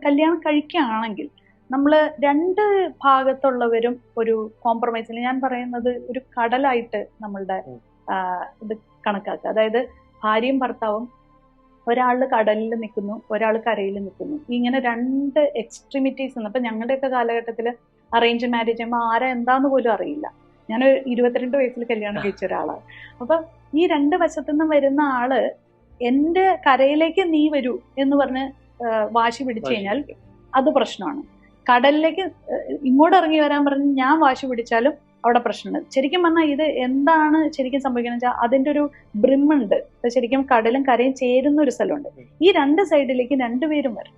കല്യാണം കഴിക്കുകയാണെങ്കിൽ നമ്മൾ രണ്ട് ഭാഗത്തുള്ളവരും ഒരു കോംപ്രമൈസിൽ, ഞാൻ പറയുന്നത് ഒരു കടലായിട്ട് നമ്മളുടെ ഇത് കണക്കാക്കുക. അതായത് ഭാര്യയും ഭർത്താവും ഒരാൾ കടലിൽ നിൽക്കുന്നു, ഒരാൾ കരയിൽ നിൽക്കുന്നു. ഇങ്ങനെ രണ്ട് എക്സ്ട്രീമിറ്റീസ് ഉണ്ട്. അപ്പൊ ഞങ്ങളുടെയൊക്കെ കാലഘട്ടത്തിൽ അറേഞ്ച് മാരേജ് ചെയ്യുമ്പോൾ ആരാ എന്താന്ന് പോലും അറിയില്ല. ഞാൻ 22 വയസ്സിൽ കല്യാണം കഴിച്ച ഒരാളാണ്. അപ്പൊ ഈ രണ്ട് വശത്തുനിന്നും വരുന്ന ആള് എന്റെ കരയിലേക്ക് നീ വരൂ എന്ന് പറഞ്ഞ് വാശി പിടിച്ചു കഴിഞ്ഞാൽ അത് പ്രശ്നമാണ്. കടലിലേക്ക് ഇങ്ങോട്ട് ഇറങ്ങി വരാൻ പറഞ്ഞ് ഞാൻ വാശി പിടിച്ചാലും അവിടെ പ്രശ്നമുണ്ട്. ശരിക്കും പറഞ്ഞാൽ ഇത് എന്താണ് ശരിക്കും സംഭവിക്കുന്നത് വെച്ചാൽ അതിന്റെ ഒരു ബ്രിമ്മുണ്ട്. ശരിക്കും കടലും കരയും ചേരുന്ന ഒരു സ്ഥലമുണ്ട്. ഈ രണ്ട് സൈഡിലേക്ക് രണ്ടുപേരും വരും.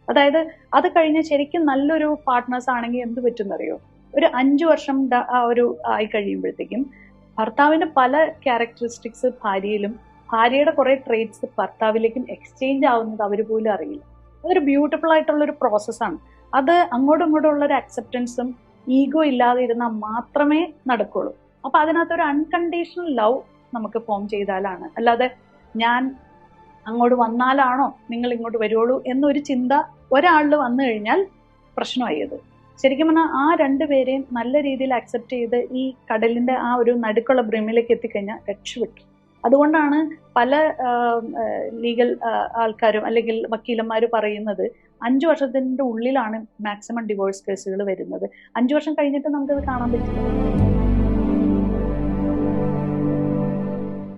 അതായത് അത് കഴിഞ്ഞ് ശരിക്കും നല്ലൊരു പാർട്ട്നേഴ്സ് ആണെങ്കിൽ എന്ത് പറ്റുമെന്നറിയോ, ഒരു 5 വർഷം ഒരു ആയി കഴിയുമ്പോഴത്തേക്കും ഭർത്താവിന്റെ പല ക്യാരക്ടറിസ്റ്റിക്സ് ഭാര്യയിലും ഭാര്യയുടെ കുറെ ട്രേറ്റ്സ് ഭർത്താവിലേക്കും എക്സ്ചേഞ്ച് ആവുന്നത് അവർ പോലും അറിയില്ല. അതൊരു ബ്യൂട്ടിഫുൾ ആയിട്ടുള്ള ഒരു പ്രോസസ്സാണ്. അത് അങ്ങോട്ടും ഇങ്ങോട്ടും ഉള്ള ഒരു അക്സെപ്റ്റൻസും ഈഗോ ഇല്ലാതെ ഇരുന്നാൽ മാത്രമേ നടക്കുള്ളൂ. അപ്പൊ അതിനകത്തൊരു അൺകണ്ടീഷണൽ ലവ് നമുക്ക് ഫോം ചെയ്താലാണ്, അല്ലാതെ ഞാൻ അങ്ങോട്ട് വന്നാലാണോ നിങ്ങൾ ഇങ്ങോട്ട് വരുള്ളൂ എന്നൊരു ചിന്ത ഒരാളിൽ വന്നു കഴിഞ്ഞാൽ പ്രശ്നമായി. അത് ശരിക്കും പറഞ്ഞാൽ ആ രണ്ടുപേരെയും നല്ല രീതിയിൽ അക്സെപ്റ്റ് ചെയ്ത് ഈ കടലിന്റെ ആ ഒരു നടുക്കുള്ള ബ്രിമിലേക്ക് എത്തിക്കഴിഞ്ഞാൽ രക്ഷപ്പെട്ടു. അതുകൊണ്ടാണ് പല ലീഗൽ ആൾക്കാരും അല്ലെങ്കിൽ വക്കീലന്മാർ പറയുന്നത് 5 വർഷത്തിന്റെ ഉള്ളിലാണ് മാക്സിമം ഡിവോഴ്സ് കേസുകൾ വരുന്നത്. 5 വർഷം കഴിഞ്ഞിട്ട് നമുക്കത് കാണാൻ പറ്റില്ല.